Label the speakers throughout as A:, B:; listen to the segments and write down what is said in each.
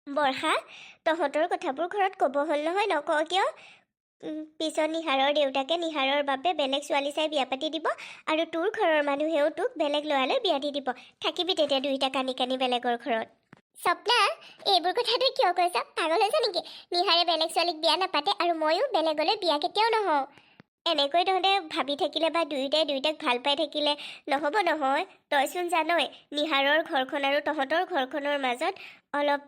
A: বৰ্ষা, তহঁতৰ কথাবোৰ ঘৰত ক'ব হ'ল নহয়, নকওঁ কিয়? পিছত নিহাৰৰ দেউতাকে নিহাৰৰ বাবে বেলেগ ছোৱালী চাই বিয়া পাতি দিব আৰু তোৰ ঘৰৰ মানুহেও তোক বেলেগ ল'ৰালৈ বিয়া দি দিব। থাকিবি তেতিয়া দুইটা কানি কানি বেলেগৰ ঘৰত। স্বপ্না, এইবোৰ কথা তই কিয় কৈছ? পাগল হৈছ নেকি? নিহাৰে বেলেগ ছোৱালীক বিয়া নাপাতে আৰু ময়ো বেলেগলৈ বিয়া কেতিয়াও নহওঁ। এনেকৈ তহঁতে ভাবি থাকিলে বা দুয়োটাই দুয়োটাক ভাল পাই থাকিলে নহ'ব নহয়। তইচোন জানই নিহাৰৰ ঘৰখন আৰু তহঁতৰ ঘৰখনৰ মাজত অলপ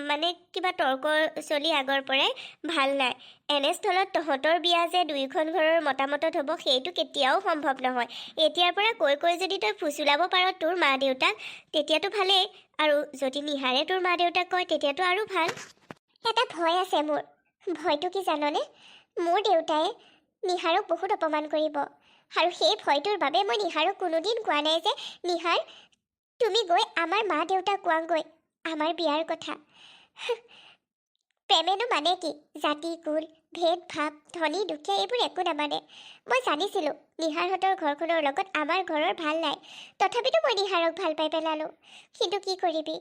A: মানে কিবা তৰ্ক চলি আগৰ পৰাই ভাল নাই। এনেস্থলত তহঁতৰ বিয়া যে দুয়োখন ঘৰৰ মতামতত হ'ব সেইটো কেতিয়াও সম্ভৱ নহয়। এতিয়াৰ পৰা কৈ কৈ যদি তই ফুচুলাব পাৰ তোৰ মা দেউতাক তেতিয়াতো ভালেই, আৰু যদি নিহাৰে তোৰ মা দেউতাক কয় তেতিয়াতো আৰু ভাল। এটা ভয় আছে মোৰ। ভয়টো কি জাননে? মোৰ দেউতাই নিহাৰক বহুত অপমান কৰিব, আৰু সেই ভয়টোৰ বাবে মই নিহাৰক কোনোদিন কোৱা নাই যে নিহাৰ তুমি গৈ আমাৰ মা দেউতাক কোৱাগৈ আমাৰ বিয়াৰ কথা। প্ৰেমেনো মানে কি? জাতি কুল ভেদ ভাৱ ধনী দুখীয়া এইবোৰ একো নামানে। মই জানিছিলোঁ নিহাৰহঁতৰ ঘৰখনৰ লগত আমাৰ ঘৰৰ ভাল নাই, তথাপিতো মই নিহাৰক ভাল পাই পেলালোঁ। কিন্তু কি কৰিবি,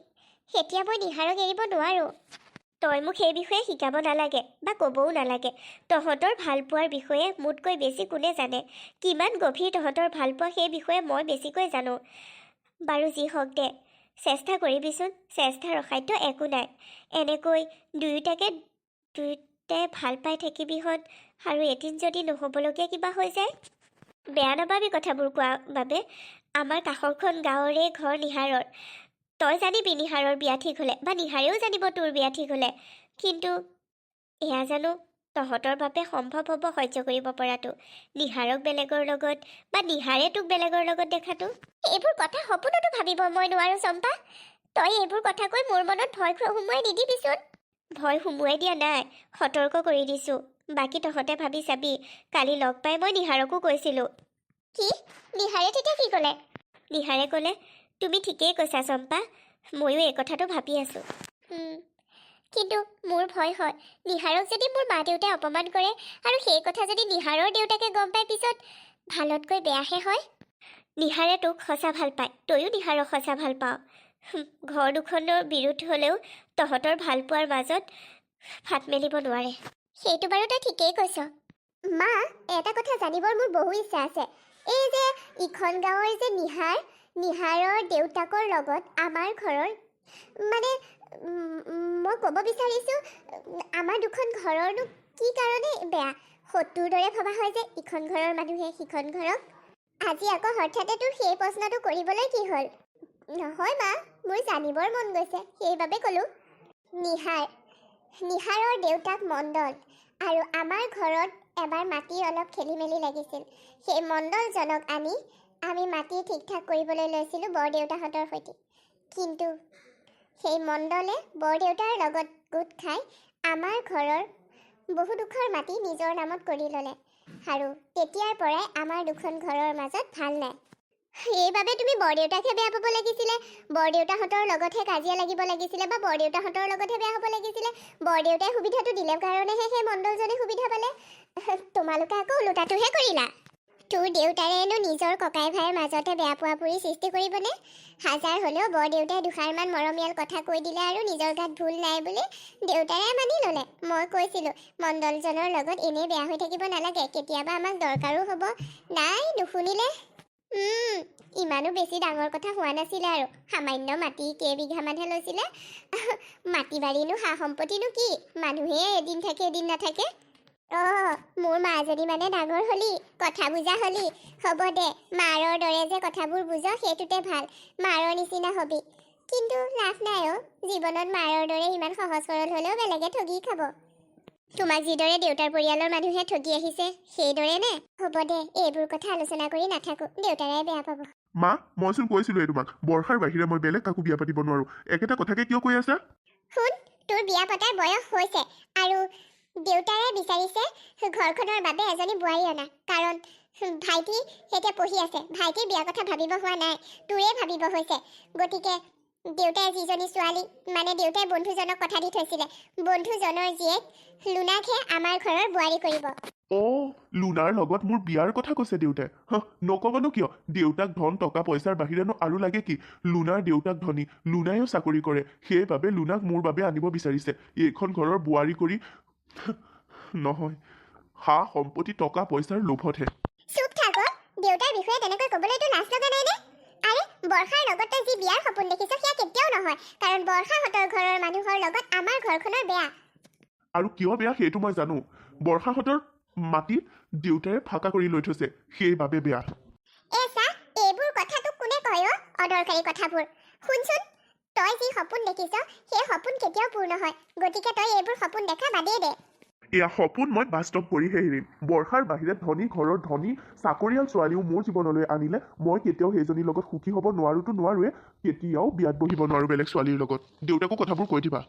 A: এতিয়া মই নিহাৰক এৰিব নোৱাৰোঁ। তই মোক সেই বিষয়ে শিকাব নালাগে বা ক'বও নালাগে। তহঁতৰ ভালপোৱাৰ বিষয়ে মোতকৈ বেছি কোনে জানে? কিমান গভীৰ তহঁতৰ ভালপোৱা সেই বিষয়ে মই বেছিকৈ জানো। বাৰু যি হওক দে, চেষ্টা কৰিবিচোন। চেষ্টাৰ অসাধ্য একো নাই। এনেকৈ দুয়োটাই ভাল পাই থাকিবিহঁত, আৰু এদিন যদি নহ'বলগীয়া কিবা হৈ যায় বেয়া নাপাবি কথাবোৰ কোৱা বাবে। আমাৰ কাষৰখন গাঁৱৰে ঘৰ নিহাৰৰ। তই জানিবি নিহাৰৰ বিয়া ঠিক হ'লে, বা নিহাৰেও জানিব তোৰ বিয়া ঠিক হ'লে। কিন্তু এয়া জানো তহঁতৰ বাবে সম্ভৱ হ'ব সহ্য কৰিব পৰাটো? নিহাৰক বেলেগৰ লগত বা নিহাৰে তোক বেলেগৰ লগত দেখাটো? এইবোৰ কথা সপোনতো ভাবিব মই নোৱাৰো চম্পা। তই এইবোৰ কথা কৈ মোৰ মনত ভয় সোমোৱাই নিদিবিচোন। ভয় সোমোৱাই দিয়া নাই, সতৰ্ক কৰি দিছোঁ। বাকী তহঁতে ভাবি চাবি। কালি লগ পাই মই নিহাৰকো কৈছিলোঁ। কি? নিহাৰে তেতিয়া কি ক'লে? নিহাৰে ক'লে তুমি ঠিকেই কৈছা চম্পা, ময়ো এই কথাটো ভাবি আছোঁ। কিন্তু মোৰ ভয় হয় নিহাৰক যদি মোৰ মা দেউতাই অপমান কৰে, আৰু সেই কথা যদি নিহাৰৰ দেউতাকে গম পাই পিছত ভালতকৈ বেয়াহে হয়। নিহাৰে তোক সঁচা ভাল পায়, তয়ো নিহাৰক সঁচা ভাল পাওঁ। ঘৰ দুখনৰ বিৰোধ হ'লেও তহঁতৰ ভালপোৱাৰ মাজত ফাট মেলিব নোৱাৰে। সেইটো বাৰু তই ঠিকেই কৈছ। মা, এটা কথা জানিবৰ মোৰ বহু ইচ্ছা আছে। এই যে ইখন গাঁৱৰ যে নিহাৰৰ দেউতাকৰ লগত আমাৰ ঘৰৰ মানে মই ক'ব বিচাৰিছোঁ আমাৰ দুখন ঘৰৰনো কি কাৰণে বেয়া? শত্ৰুৰ দৰে ভবা হয় যে ইখন ঘৰৰ মানুহে সিখন ঘৰক। আজি আকৌ হঠাতে তোৰ সেই প্ৰশ্নটো কৰিবলৈ কি হ'ল? নহয় মা, মোৰ জানিবৰ মন গৈছে সেইবাবে ক'লোঁ। নিহাৰৰ দেউতাক মণ্ডল, আৰু আমাৰ ঘৰত এবাৰ মাটিৰ অলপ খেলি মেলি লাগিছিল। সেই মণ্ডলজনক আনি আমি মাটি ঠিক ঠাক কৰিবলৈ লৈছিলোঁ বৰদেউতাহঁতৰ সৈতে। কিন্তু সেই মণ্ডলে বৰদেউতাৰ লগত গোট খাই আমাৰ ঘৰৰ বহুডোখৰ মাটি নিজৰ নামত কৰি ল'লে, আৰু তেতিয়াৰ পৰাই আমাৰ দুখন ঘৰৰ মাজত ভাল নাই। সেইবাবে তুমি বৰদেউতাকহে বেয়া পাব লাগিছিলে, বৰদেউতাহঁতৰ লগতহে কাজিয়া লাগিব লাগিছিলে, বা বৰদেউতাহঁতৰ লগতহে বেয়া হ'ব লাগিছিলে। বৰদেউতাই সুবিধাটো দিলে কাৰণেহে সেই মণ্ডলজনে সুবিধা পালে। তোমালোকে আকৌ ওলোটাটোহে কৰিলা। তোৰ দেউতাৰেনো নিজৰ ককাই ভাইৰ মাজতে বেয়া পোৱা পুৰি সৃষ্টি কৰিবনে? হাজাৰ হ'লেও বৰদেউতাই দুষাৰমান মৰমীয়াল কথা কৈ দিলে আৰু নিজৰ গাত ভুল নাই বুলি দেউতাৰে মানি ল'লে। মই কৈছিলোঁ মণ্ডলজনৰ লগত এনেই বেয়া হৈ থাকিব নালাগে, কেতিয়াবা আমাক দৰকাৰো হ'ব। নাই, নুশুনিলে। ইমানো বেছি ডাঙৰ কথা হোৱা নাছিলে, আৰু সামান্য মাটি কেইবিঘামানহে লৈছিলে। মাটি বাৰীনো সা সম্পত্তিনো কি, মানুহে এদিন থাকে এদিন নাথাকে। মোৰ মাজনী মানে ডাঙৰ হ'লি, কথা বুজা হ'লি। হ'ব দে, মাৰৰ দৰে যে কথাবোৰ বুজ সেইটোতে ভাল, মাৰৰ নিচিনা হবি। কিন্তু লাভ নাই জীৱনত মাৰৰ দৰে ইমান সহজ সৰল হ'লেও বেলেগে ঠগি খাব। তোমাক যিদৰে দেউতাৰ পৰিয়ালৰ মানুহে ঠগি আহিছে সেইদৰে নে? হ'ব দে, এইবোৰ কথা আলোচনা কৰি নাথাকো, দেউতাৰে বেয়া পাব।
B: মা, মইচোন কৈছিলোৱে তোমাক বৰ্ষাৰ বাহিৰে মই বেলেগ কাকো বিয়া পাতিব নোৱাৰো। একেটা কথাকে কিয় কৈ আছা?
A: শুন, তোৰ বিয়া পতাৰ বয়স হৈছে, আৰু দেউতাৰে বিচাৰিছে ঘৰখনৰ বাবে এজনী বোৱাৰী অনা। কাৰণ ভাইটি এতিয়া পঢ়ি আছে, ভাইটিৰ বিয়াৰ কথা ভাবিব হোৱা নাই, তোৰে ভাবিব হৈছে। গতিকে
C: দেউতাই যিজনী ছোৱালী মানে দেউতাই বন্ধুজনক কথা দি থৈছিলে বন্ধুজনৰ জীয়েক লুনাকহে আমাৰ ঘৰৰ বোৱাৰী কৰিব।
B: লুনাৰ লগত মোৰ বিয়াৰ কথা কৈছে দেউতাই। নকবনো কিয়? দেউতাক ধন টকা পইচাৰ বাহিৰেনো আৰু লাগে কি? লুনাৰ দেউতাক ধনী, লুনায়ো চাকৰি কৰে, সেইবাবে লুনাক মোৰ বাবে আনিব বিচাৰিছে এইখন ঘৰৰ বোৱাৰী কৰি। নহয়, সা সম্পত্তি টকা পইচাৰ লোভতহে।
C: চুপ থাক। দেউতাৰ বিষয়ে তেনেকৈ ক'বলৈতো লাজ লগা নাই নে? আৰে বৰ্ষাৰ লগত তই যি বিয়াৰ সপোন দেখিছ সেয়া কেতিয়াও নহয়, কাৰণ বৰ্ষাহঁতৰ ঘৰৰ মানুহৰ লগত আমাৰ ঘৰখনৰ বেয়া।
B: আৰু কিয় বেয়া সেইটো মই জানো। বৰ্ষাহঁতৰ মাটি দেউতাই ফাঁকা কৰি লৈ থৈছে, সেইবাবে বেয়া।
C: এইবোৰ কথা তোক কোনে কয় অ? অদৰকাৰী কথাবোৰ। শুনচোন, তই যি সপোন দেখিছ সেই সপোন কেতিয়াও পূৰ্ণ নহয়, গতিকে তই এইবোৰ সপোন দেখা বাদেই দে।
B: এয়া সপোন মই বাস্তৱ কৰিহে এৰিম। বৰ্ষাৰ বাহিৰে ধনী ঘৰৰ ধনী চাকৰিয়াল ছোৱালীও মোৰ জীৱনলৈ আনিলে মই কেতিয়াও সেইজনীৰ লগত সুখী হ'ব নোৱাৰোতো নোৱাৰোৱে, কেতিয়াও বিয়াত বহিব নোৱাৰো বেলেগ ছোৱালীৰ লগত। দেউতাকো কথাবোৰ কৈ দিবা।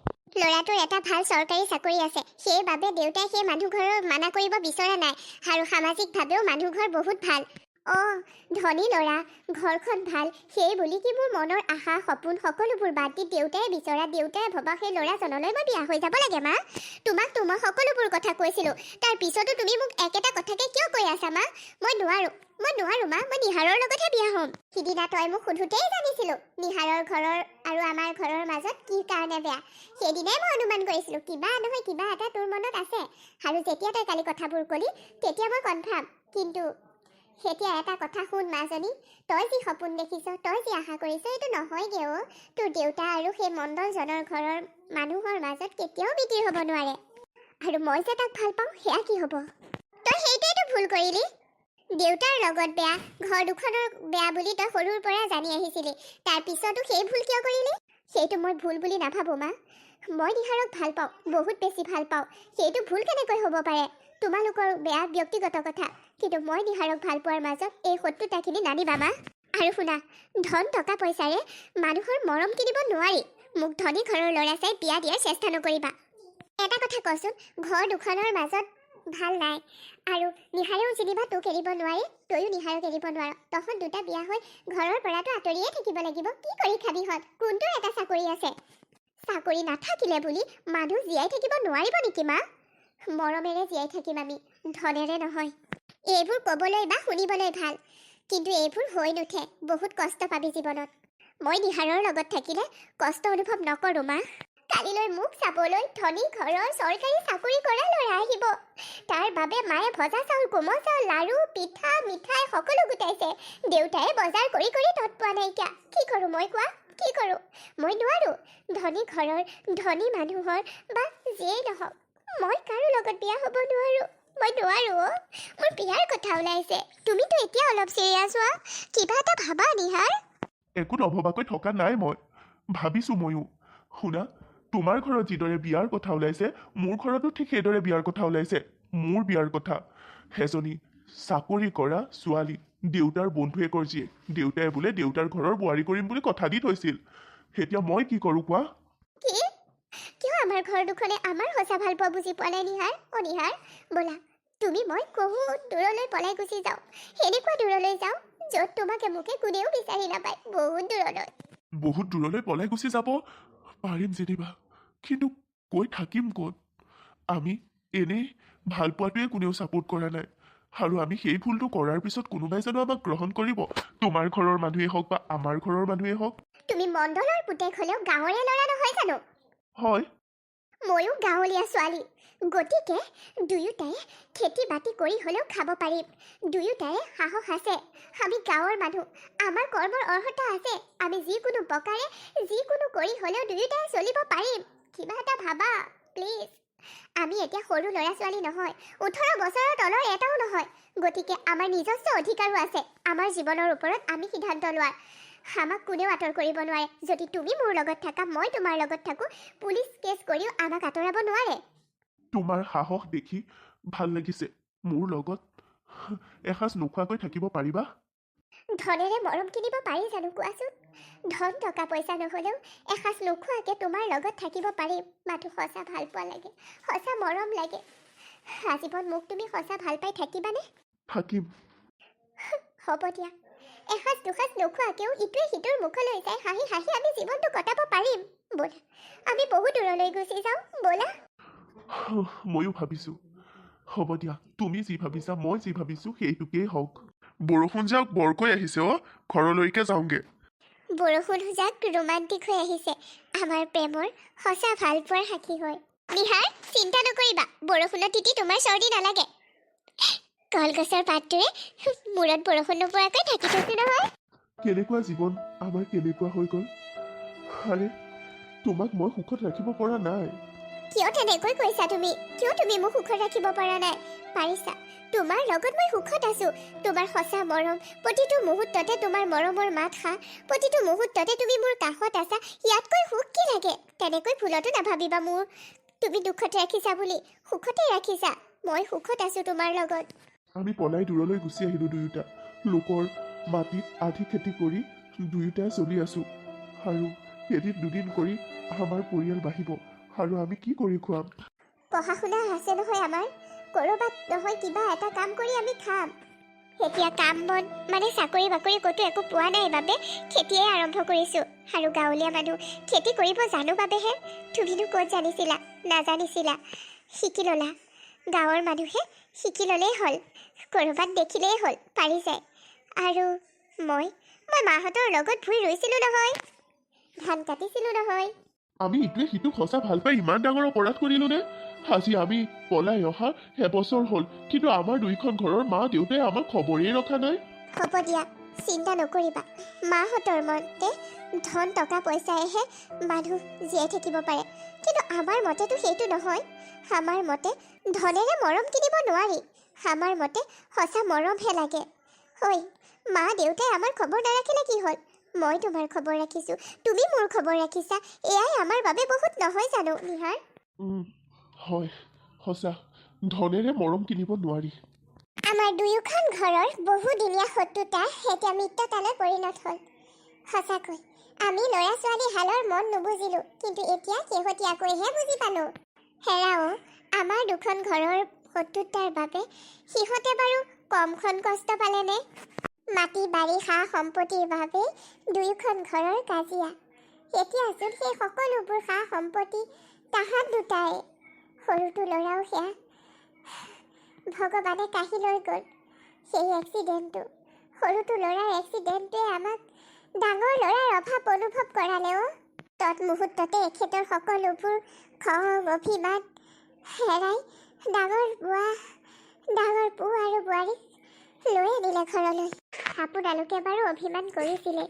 C: ল'ৰাটোৰ এটা ভাল চৰকাৰী চাকৰি আছে, সেইবাবে দেউতাই সেই মানুহ ঘৰৰ মানা কৰিব বিচৰা নাই, আৰু সামাজিকভাৱেও মানুহ ঘৰ বহুত ভাল। ধনী ল'ৰা, ঘৰখন ভাল, সেই বুলি কি মোৰ মনৰ আশা সপোন সকলোবোৰ বাদ দি দেউতাই বিচৰা দেউতাই ভবা সেই ল'ৰাজনলৈ মই বিয়া হৈ যাব লাগে? মা, তোমাক মই সকলোবোৰ কথা কৈছিলোঁ, তাৰ পিছতো তুমি মোক একেটা কথাকে কিয় কৈ আছা? মা, মই নোৱাৰো মা, মই নিহাৰৰ লগতহে বিয়া হ'ম। সিদিনা তই মোক সোধোতেই জানিছিলোঁ নিহাৰৰ ঘৰৰ আৰু আমাৰ ঘৰৰ মাজত কি কাৰণে বেয়া। সেইদিনাই মই অনুমান কৰিছিলোঁ কিবা নহয় কিবা এটা তোৰ মনত আছে, আৰু যেতিয়া তই কালি কথাবোৰ ক'লি তেতিয়া মই কনফাৰ্ম। কিন্তু এতিয়া এটা কথা শুন মাজনী, তই যি সপোন দেখিছ, তই যি আশা কৰিছ, এইটো নহয়গে অ'। তোৰ দেউতা আৰু সেই মণ্ডলজনৰ ঘৰৰ মানুহৰ মাজত কেতিয়াও মিতিৰ হ'ব নোৱাৰে, আৰু মই যে তাক ভাল পাওঁ সেয়া কি হ'ব? তই সেইটোৱেতো ভুল কৰিলি। দেউতাৰ লগত বেয়া, ঘৰ দুখনৰ বেয়া বুলি তই সৰুৰ পৰা জানি আহিছিলি, তাৰ পিছতো সেই ভুল কিয় কৰিলি? সেইটো মই ভুল বুলি নাভাবোঁ মা। মই নিহাৰক ভাল পাওঁ, বহুত বেছি ভাল পাওঁ। সেইটো ভুল কেনেকৈ হ'ব পাৰে? তোমালোকৰ বেয়া ব্যক্তিগত কথা, কিন্তু মই নিহাৰক ভাল পোৱাৰ মাজত এই শত্ৰুতাখিনি নানিবা মা। আৰু শুনা, ধন টকা পইচাৰে মানুহৰ মৰম কিনিব নোৱাৰি। মোক ধনী ঘৰৰ ল'ৰা চাই বিয়া দিয়াৰ চেষ্টা নকৰিবা। এটা কথা কচোন, ঘৰ দুখনৰ মাজত ভাল নাই, আৰু নিহাৰেও যেনিবা তোক এৰিব নোৱাৰে, তয়ো নিহাৰক এৰিব নোৱাৰ। তহঁত দুটা বিয়া হৈ ঘৰৰ পৰাতো আঁতৰিয়ে থাকিব লাগিব। কি কৰি খাবিহঁত? কোনটোৰ এটা চাকৰি আছে? চাকৰি নাথাকিলে বুলি মানুহ জীয়াই থাকিব নোৱাৰিব নেকি মা? মৰমেৰে জীয়াই থাকিম আমি, ধনেৰে নহয়। এইবোৰ ক'বলৈ বা শুনিবলৈ ভাল, কিন্তু এইবোৰ হৈ নুঠে। বহুত কষ্ট পাবি জীৱনত। মই নিহাৰৰ লগত থাকিলে কষ্ট অনুভৱ নকৰোঁ মা। কালিলৈ মোক চাবলৈ ধনী ঘৰৰ চৰকাৰী চাকৰি কৰা ল'ৰা আহিব। তাৰ বাবে মায়ে ভজা চাউল, কোমল চাউল, লাড়ু, পিঠা, মিঠাই সকলো গোটাইছে। দেউতাই বজাৰ কৰি কৰি তৎ পোৱা নাইকিয়া। কি কৰোঁ মই কোৱা? কি কৰোঁ? মই নোৱাৰোঁ। ধনী ঘৰৰ ধনী মানুহৰ বা যিয়েই নহওক, মই কাৰো লগত বিয়া হ'ব নোৱাৰোঁ। মই নোৱাৰোঁ অ'। মোৰ বিয়াৰ কথা ওলাইছে, তুমিতো এতিয়া অলপ চিৰিয়াছ হোৱা। কিবা এটা ভাবা নিহাৰ।
B: একো নভবাকৈ থকা নাই মই, ভাবিছোঁ ময়ো। শুনা, তোমাৰ ঘৰত যিদৰে বিয়াৰ কথা ওলাইছে মোৰ ঘৰতো ঠিক সেইদৰে বিয়াৰ কথা ওলাইছে। মোৰ বিয়াৰ কথা এজনী চাকৰি কৰা ছোৱালী, দেউতাৰ বন্ধুৱেকৰ জীয়েক। দেউতাই বোলে দেউতাৰ ঘৰৰ বোৱাৰী কৰিম বুলি কথা দি থৈছিল। এতিয়া মই কি কৰোঁ কোৱা?
C: কি? কিয় আমাৰ ঘৰ দুখনে আমাৰ সঁচা ভাল পোৱা বুজি পোৱা নাই নিহাৰ? নিহাৰ, ব'লা তুমি মই বহুত দূৰলৈ পলাই গুচি যাওঁ। সেনেকুৱা দূৰলৈ যাওঁ য'ত তোমাকে মোকে কোনেও বিচাৰি নাপায়।
B: বহুত দূৰলৈ পলাই গুচি যাব পাৰিম যেনিবা, কিন্তু গৈ থাকিম ক'ত? আমি এনেই ভাল পোৱাটোৱে কোনেও ছাপোৰ্ট কৰা নাই, আৰু আমি সেই ভুলটো কৰাৰ পিছত কোনোবাই জানো আমাক গ্ৰহণ কৰিব? তোমাৰ ঘৰৰ মানুহেই হওক বা আমাৰ ঘৰৰ মানুহেই হওক।
C: তুমি মণ্ডলৰ পুতেক হ'লেও গাঁৱৰে ল'ৰা নহয় জানো?
B: হয়,
C: ময়ো গাঁৱলীয়া ছোৱালী, গতিকে দুয়োটাই খেতি বাতি কৰি হ'লেও খাব পাৰিম। দুয়োটাৰে সাহস আছে। আমি গাঁৱৰ মানুহ, আমাৰ কৰ্মৰ অৰ্হতা আছে। আমি যিকোনো প্ৰকাৰে যিকোনো কৰি হ'লেও দুয়োটাই চলিব পাৰিম। কিবা এটা ভাবা প্লিজ। আমি এতিয়া সৰু ল'ৰা ছোৱালী নহয়, 18 বছৰৰ তলৰ এটাও নহয়। গতিকে আমাৰ নিজস্ব অধিকাৰো আছে আমাৰ জীৱনৰ ওপৰত আমি সিদ্ধান্ত লোৱাৰ। আমাক কোনেও আঁতৰ কৰিব নোৱাৰে। যদি তুমি মোৰ লগত থাকা, মই তোমাৰ লগত থাকোঁ, পুলিচ কেছ কৰিও আমাক আঁতৰাব নোৱাৰে।
B: তোমাৰ সাহস দেখি ভাল লাগিছে। মোৰ লগত এসাঁজ নোখোৱাকৈ থাকিব পাৰিবা?
C: ধনেৰে মৰম কিনিব পাৰি জানো কোৱাচোন? ধন টকা পইচা নহ'লেও এসাঁজ নোখোৱাকৈ তোমাৰ লগত থাকিব পাৰিম। মাথো সঁচা ভাল পোৱা লাগে, সঁচা মৰম লাগে। আজীৱন মোক তুমি সঁচা ভাল পাই থাকিবানে?
B: থাকিম।
C: হ'ব দিয়া, এসাঁজ দুসাঁজ নোখোৱাকেও ইটোৱে সিটোৰ মুখলৈ চাই হাঁহি হাঁহি আমি জীৱনটো কটাব পাৰিম। ব'লা আমি বহু দূৰলৈ গুচি যাওঁ ব'লা।
B: ময়ো ভাবিছোঁ। হ'ব দিয়া, তুমি যি ভাবিছা মই যি ভাবিছোঁ সেইটোকেই হওক। বৰষুণ যাক বৰকৈ আহিছে অ', ঘৰলৈকে যাওঁগে।
C: বৰষুণ যাক ৰোমান্টিক হৈ আহিছে, আমাৰ প্ৰেমৰ সঁচা ভাল পোৱাৰ সাক্ষী হয়। নিহাৰ, চিন্তা নকৰিবা, বৰষুণত তিতি তোমাৰ চৰ্দি নালাগে। কলগছৰ পাতটোৰে মূৰত বৰষুণ নপৰাকৈ ঢাকি থৈছো নহয়।
B: কেনেকুৱা জীৱন আমাৰ কেনেকুৱা হৈ গ'ল। আৰে তোমাক মই সুখত ৰাখিব পৰা নাই।
C: কিয় তেনেকৈ কৈছা তুমি? কিয় তুমি মোক সুখত ৰাখিব পৰা নাই? পাৰিছা, তোমাৰ লগত মই সুখত আছো। তোমাৰ সঁচা মৰম, প্ৰতিটো মুহূৰ্ততে তোমাৰ মৰমৰ মাত খা, প্ৰতিটো মুহূৰ্ততে তুমি মোৰ কাষত আছা, ইয়াতকৈ সুখ কি লাগে? তেনেকৈ ভুলতো নাভাবিবা মোৰ তুমি দুখত ৰাখিছা বুলি। সুখতে ৰাখিছা, মই সুখত আছো তোমাৰ লগত।
B: আমি পলাই দূৰলৈ গুচি আহিলোঁ দুয়োটা। লোকৰ মাটিত আধি খেতি কৰি দুয়োটাই চলি আছোঁ। আৰু এদিন দুদিন কৰি আমাৰ পৰিয়াল বাঢ়িব আৰু আমি কি কৰি খুৱাম?
C: পঢ়া শুনা আছে নহয় আমাৰ, ক'ৰবাত নহয় কিবা এটা কাম কৰি আমি খাম। এতিয়া কাম বন মানে চাকৰি বাকৰি ক'তো একো পোৱা নাই বাবে খেতিয়ে আৰম্ভ কৰিছোঁ। আৰু গাঁৱলীয়া মানুহ খেতি কৰিব জানো বাবেহে। তুমিনো ক'ত জানিছিলা? নাজানিছিলা, শিকি ল'লা। গাঁৱৰ মানুহে শিকি ল'লেই হ'ল, ক'ৰবাত দেখিলেই হ'ল, পাৰি যায়। আৰু মই মাহঁতৰ লগত ভুই ৰুইছিলোঁ নহয়, ধান কাটিছিলোঁ নহয়।
B: আমি ইটোৱে সিটোক সঁচা ভাল পাই ইমান ডাঙৰ অপৰাধ কৰিলোঁ নে? আজি আমি পলাই অহা এবছৰ হ'ল, কিন্তু আমাৰ দুইখন ঘৰৰ মা দেউতাই আমাক খবৰেই ৰখা নাই।
C: হ'ব দিয়া, চিন্তা নকৰিবা। মাহঁতৰ মতে ধন টকা পইচাইহে মানুহ জীয়াই থাকিব পাৰে, কিন্তু আমাৰ মতেতো সেইটো নহয়। আমাৰ মতে ধনেৰে মৰম কিনিব নোৱাৰি, আমাৰ মতে সঁচা মৰমহে লাগে। ঐ, মা দেউতাই আমাৰ খবৰ নাৰাখিলে কি হ'ল? মই তোমাৰ খবৰ ৰাখিছোঁ, তুমি মোৰ খবৰ ৰাখিছা, এয়াই আমাৰ বাবে বহুত নহয় জানো নিহাৰ?
B: হয়, সঁচা, ধনেৰে মৰম কিনিব নোৱাৰি।
C: আমাৰ দুয়োখন ঘৰৰ বহুদিনীয়া শত্ৰুতা এতিয়া মিত্ৰতালৈ পৰিণত হ'ল। সঁচাকৈ আমি ল'ৰা ছোৱালী হালৰ মন নুবুজিলোঁ, কিন্তু এতিয়া শেহতীয়াকৈহে বুজি পালোঁ। হেৰাও, আমাৰ দুখন ঘৰৰ শত্ৰুতাৰ বাবে সিহঁতে বাৰু কমখন কষ্ট পালেনে? মাটি বাৰী সা সম্পত্তিৰ বাবে দুয়োখন ঘৰৰ কাজিয়া। এতিয়াচোন সেই সকলোবোৰ সা সম্পত্তি তাহাঁত দুটাই। সৰুটো ল'ৰাও সেয়া ভগৱানে কাঢ়ি লৈ গ'ল। সেই এক্সিডেণ্টটো, সৰুটো ল'ৰাৰ এক্সিডেণ্টটোৱে আমাক ডাঙৰ ল'ৰাৰ অভাৱ অনুভৱ কৰালেও। তৎমুহূৰ্ততে এখেতৰ সকলোবোৰ খং অভিমান হেৰাই ডাঙৰ পু আৰু বোৱাৰীক লৈ আনিলে ঘৰলৈ। আপোনালোকে বাৰু অভিমান কৰিছিলে,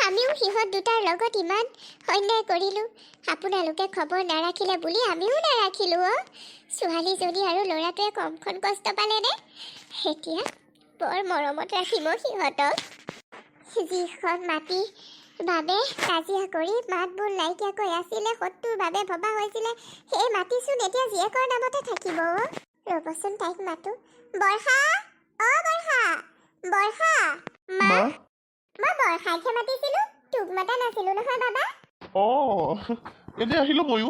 C: আমিও সিহঁত দুটাৰ লগত ইমান অন্যায় কৰিলোঁ। আপোনালোকে খবৰ নাৰাখিলে বুলি আমিও নাৰাখিলোঁ অ'। ছোৱালীজনী আৰু ল'ৰাটোৱে কমখন কষ্ট পালেনে? এতিয়া বৰ মৰমত ৰাখিম সিহঁতক। যিখন মাটিৰ বাবে কাজিয়া কৰি মাত বোল নাইকিয়াকৈ আছিলে, শত্ৰুৰ বাবে ভবা হৈছিলে, সেই মাটিচোন এতিয়া জীয়েকৰ নামতে থাকিব। ৰ'বচোন তাইক মাতো। বৰ্ষা, অ' বৰ্ষা, বৰ্ষা। মা, মই বৰ্ষাকহে মাতিছিলোঁ, তোক মাতা নাছিলোঁ নহয় বাবা।
B: এনে আহিলোঁ ময়ো।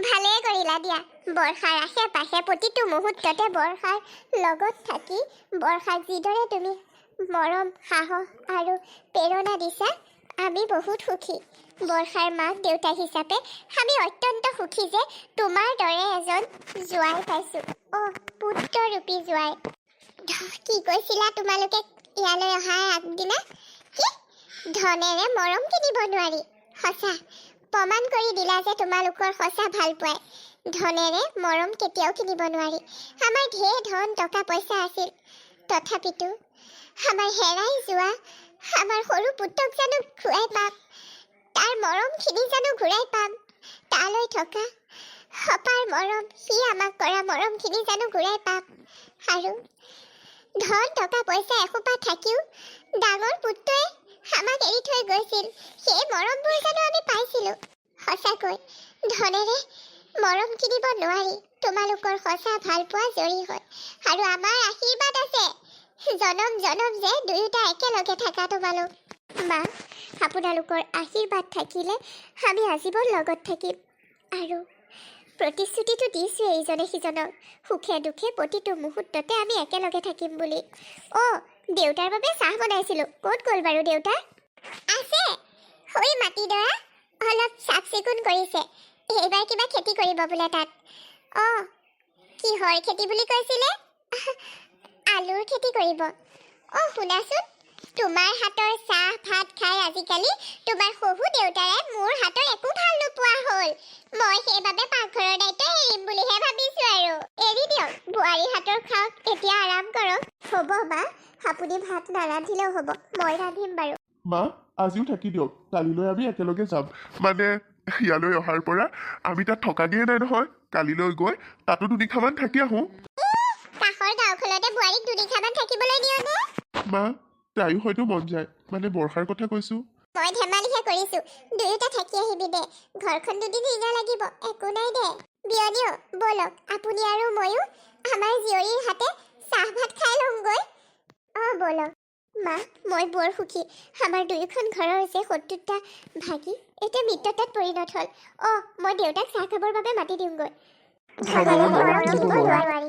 C: ভালেই কৰিলা দিয়া। বৰ্ষাৰ আশে পাশে প্ৰতিটো মুহূৰ্ততে বৰ্ষাৰ লগত থাকি বৰ্ষাক যিদৰে তুমি মৰম সাহস আৰু প্ৰেৰণা দিছা, আমি বহুত সুখী। বৰ্ষাৰ মাক দেউতাক হিচাপে আমি অত্যন্ত সুখী যে তোমাৰ দৰে এজন জোঁৱাই পাইছোঁ। পুত্ৰৰূপী জোঁৱাই। কি কৈছিলা তোমালোকে ইয়ালৈ অহাৰ আগদিনা? কি ধনেৰে মৰম কিনিব নোৱাৰি? সঁচা প্ৰমাণ কৰি দিলা যে তোমালোকৰ সঁচা ভাল পোৱাই। ধনেৰে মৰম কেতিয়াও কিনিব নোৱাৰি। আমাৰ ঢেৰ ধন টকা পইচা আছিল, তথাপিতো আমাৰ হেৰাই যোৱা আমাৰ সৰু পুত্ৰক জানো ঘূৰাই পাম? তাৰ মৰমখিনি জানো ঘূৰাই পাম? তালৈ থকা অপাৰ মৰম, সি আমাক কৰা মৰমখিনি জানো ঘূৰাই পাম? আৰু ধন টকা পইচা এসোপা থাকিও ডাঙৰ পুত্ৰই আমাক এৰি থৈ গৈছিল, সেই মৰমবোৰ জানো আমি পাইছিলোঁ? সঁচাকৈ ধনেৰে মৰম কিনিব নোৱাৰি। তোমালোকৰ সঁচা ভাল পোৱা জৰি হয়, আৰু আমাৰ আশীৰ্বাদ আছে জনম জনম যে দুয়োটা একেলগে থাকা তোমালোক। মা, আপোনালোকৰ আশীৰ্বাদ থাকিলে আমি আজীৱন লগত থাকিম। আৰু প্ৰতিশ্ৰুতিটো দিছোঁৱে ইজনে সিজনক, সুখে দুখে প্ৰতিটো মুহূৰ্ততে আমি একেলগে থাকিম বুলি। দেউতাৰ বাবে চাহ বনাইছিলোঁ। ক'ত গ'ল বাৰু দেউতা? আছে হৈ মাটিডৰা অলপ চাফ চিকুণ কৰিছে। এইবাৰ কিবা খেতি কৰিব বোলে তাত। অঁ কিহৰ খেতি বুলি কৈছিলে? আলুৰ খেতি কৰিব। অঁ শুনাচোন, তোমাৰ হাতৰ চাহ ভাত খাই আজিকালি তোমাৰ শহু দেউতাৰে মোৰ হাতৰ একো ভাল নোপোৱা হ'ল। মই সেইবাবে পাকঘৰৰ দায়িত্ব এৰিম বুলিহে ভাবিছোঁ আৰু। এৰি দিয়ক, বোৱাৰী হাতৰ খাওক, এতিয়া আৰাম কৰক। হ'ব মা, আপুনি ভাত নাৰান্ধিলেও হ'ব, মই ৰান্ধিম বাৰু।
B: মা আজিও থাকি দিয়ক, কালিলৈ আমি একেলগে যাম। মানে ইয়ালৈ অহাৰ পৰা আমি তাত থকাগৈয়ে নাই নহয়। কালিলৈ গৈ তাতো দুনিশামান থাকি আহোঁ।
C: কাষৰ গাঁওখনতে বোৱাৰীক দুনিশামান থাকিবলৈ দিয়নে?
B: মা তাইও হয়তো মন যায়, মানে বৰ্ষাৰ কথা কৈছোঁ।
C: মই ধেমালিহে কৰিছোঁ। দুয়োটা থাকি আহিবি দে, ঘৰখন দুদিন হিঙা লাগিব, একো নাই দে। বিয়নীও ব'লক, আপুনি আৰু ময়ো আমাৰ জীয়ৰীৰ হাতে চাহ ভাত খাই লওঁগৈ। অঁ ব'লক। মা মই বৰ সুখী। আমাৰ দুয়োখন ঘৰৰ যে ৭০টা ভাগি এতিয়া মিত্ৰতাত পৰিণত হ'ল। অঁ মই দেউতাক চাহ খাবৰ বাবে মাতি দিওঁগৈ।
B: ভগৱান
C: ভগৱানৰ
B: মৰম দিব
C: দিব
B: নোৱাৰি।
C: নোৱাৰি।